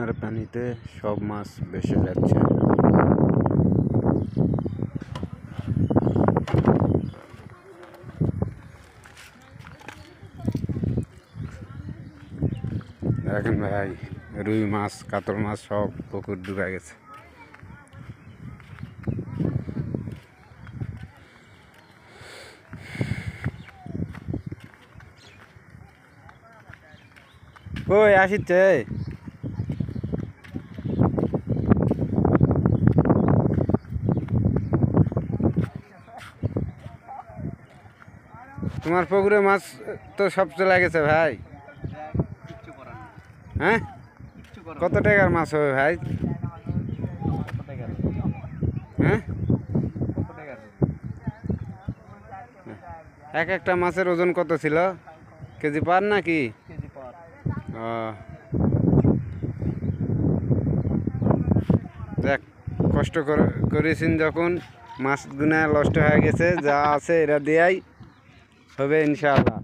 বন্যার পানিতে সব মাছ ভেসে যাচ্ছে। দেখেন ভাই, রুই মাছ, কাতল মাছ সব পুকুর ডুবে গেছে। কই আসিচ্ছে? তোমার পুকুরে মাছ তো সব চলে গেছে ভাই। হ্যাঁ, কত টাকার মাছ হবে ভাই? হ্যাঁ, এক একটা মাছের ওজন কত ছিল? কেজি পার নাকি? ও দেখ, কষ্ট করেছেন যখন, মাছগুনা নষ্ট হয়ে গেছে, যা আছে এরা দিয়াই হবে ইনশাআল্লাহ।